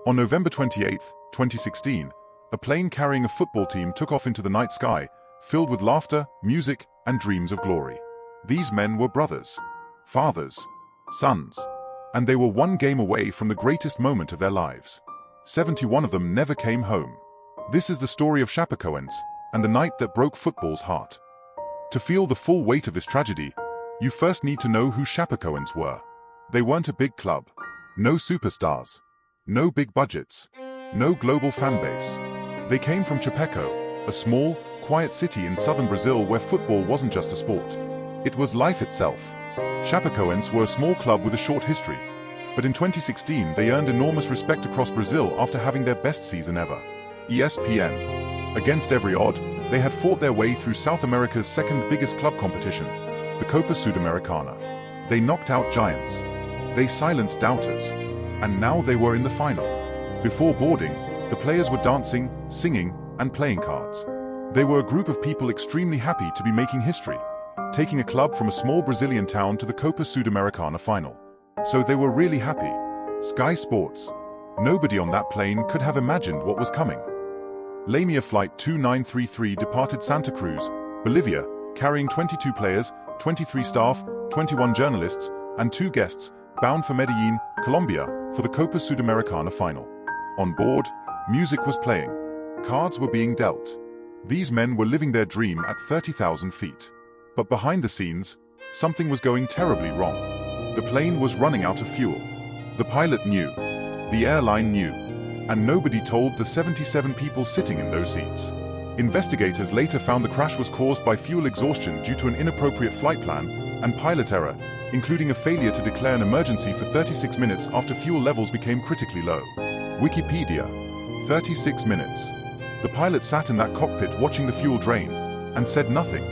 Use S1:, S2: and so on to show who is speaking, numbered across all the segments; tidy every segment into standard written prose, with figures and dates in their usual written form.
S1: On November 28, 2016, a plane carrying a football team took off into the night sky, filled with laughter, music, and dreams of glory. These men were brothers, fathers, sons, and they were one game away from the greatest moment of their lives. 71 of them never came home. This is the story of Chapecoense and the night that broke football's heart. To feel the full weight of this tragedy, you first need to know who Chapecoense were. They weren't a big club, no superstars, no big budgets, no global fan base. They came from Chapeco, a small, quiet city in southern Brazil where football wasn't just a sport. It was life itself. Chapecoense were a small club with a short history, but in 2016 they earned enormous respect across Brazil after having their best season ever. ESPN. Against every odd, they had fought their way through South America's second biggest club competition, the Copa Sudamericana. They knocked out giants. They silenced doubters. And now they were in the final. Before boarding, the players were dancing, singing, and playing cards. They were a group of people extremely happy to be making history, taking a club from a small Brazilian town to the Copa Sudamericana final. So they were really happy. Sky Sports. Nobody on that plane could have imagined what was coming. Lamia Flight 2933 departed Santa Cruz, Bolivia, carrying 22 players, 23 staff, 21 journalists, and 2 guests, bound for Medellin, Colombia, for the Copa Sudamericana final. On board, music was playing. Cards were being dealt. These men were living their dream at 30,000 feet. But behind the scenes, something was going terribly wrong. The plane was running out of fuel. The pilot knew. The airline knew. And nobody told the 77 people sitting in those seats. Investigators later found the crash was caused by fuel exhaustion due to an inappropriate flight plan and pilot error, including a failure to declare an emergency for 36 minutes after fuel levels became critically low. Wikipedia. 36 minutes. The pilot sat in that cockpit watching the fuel drain and said nothing.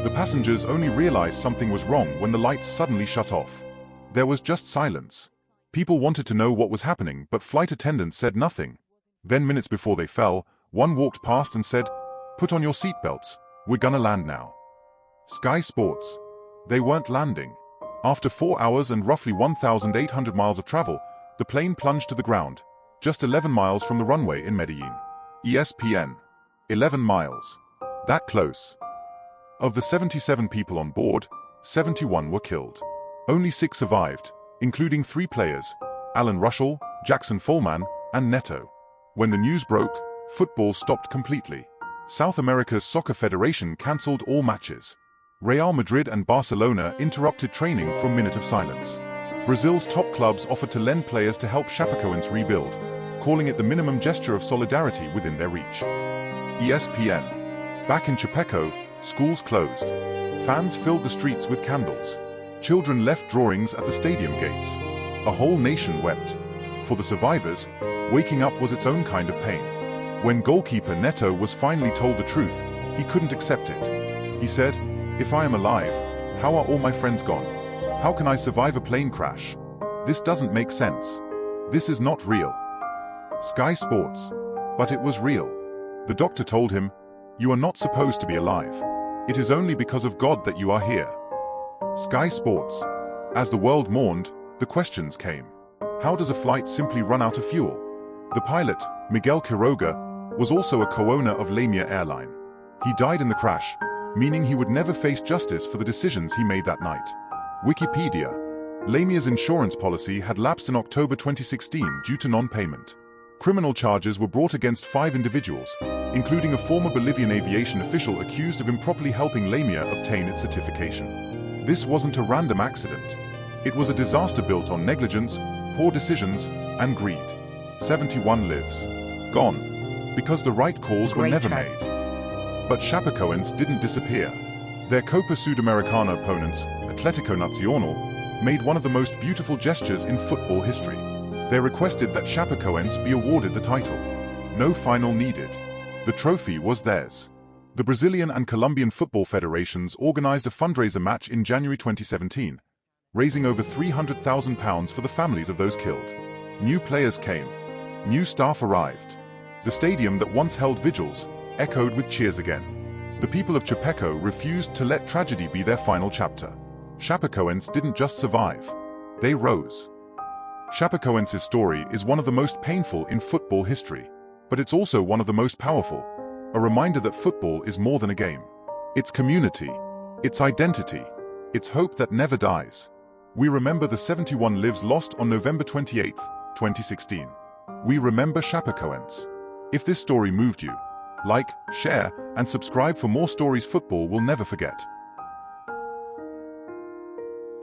S1: The passengers only realized something was wrong when the lights suddenly shut off. There was just silence. People wanted to know what was happening, but flight attendants said nothing. Then minutes before they fell, one walked past and said, "Put on your seatbelts, we're gonna land now." Sky Sports. They weren't landing. After 4 hours and roughly 1,800 miles of travel, the plane plunged to the ground, just 11 miles from the runway in Medellin. ESPN. 11 miles. That close. Of the 77 people on board, 71 were killed. Only 6 survived, including 3 players, Alan Russell, Jackson Follman, and Neto. When the news broke, football stopped completely. South America's Soccer Federation cancelled all matches. Real Madrid and Barcelona interrupted training for a minute of silence. Brazil's top clubs offered to lend players to help Chapecoense rebuild, calling it the minimum gesture of solidarity within their reach. ESPN. Back in Chapeco, schools closed. Fans filled the streets with candles. Children left drawings at the stadium gates. A whole nation wept. For the survivors, waking up was its own kind of pain. When goalkeeper Neto was finally told the truth, he couldn't accept it. He said, "If I am alive, how are all my friends gone? How can I survive a plane crash? This doesn't make sense. This is not real." Sky Sports. But it was real. The doctor told him, "You are not supposed to be alive. It is only because of God that you are here." Sky Sports. As the world mourned, the questions came. How does a flight simply run out of fuel? The pilot, Miguel Quiroga, was also a co-owner of Lamia Airline. He died in the crash, meaning he would never face justice for the decisions he made that night. Wikipedia. Lamia's insurance policy had lapsed in October 2016 due to non-payment. Criminal charges were brought against 5 individuals, including a former Bolivian aviation official accused of improperly helping Lamia obtain its certification. This wasn't a random accident. It was a disaster built on negligence, poor decisions, and greed. 71 lives. Gone. Because the right calls were never made. But Chapecoense didn't disappear. Their Copa Sudamericana opponents, Atlético Nacional, made one of the most beautiful gestures in football history. They requested that Chapecoense be awarded the title. No final needed. The trophy was theirs. The Brazilian and Colombian football federations organized a fundraiser match in January 2017, raising over £300,000 for the families of those killed. New players came. New staff arrived. The stadium that once held vigils echoed with cheers again. The people of Chapeco refused to let tragedy be their final chapter. Chapecoense didn't just survive. They rose. Chapecoense's story is one of the most painful in football history, but it's also one of the most powerful, a reminder that football is more than a game. It's community, it's identity, it's hope that never dies. We remember the 71 lives lost on November 28, 2016. We remember Chapecoense. If this story moved you, like, share, and subscribe for more stories football will never forget.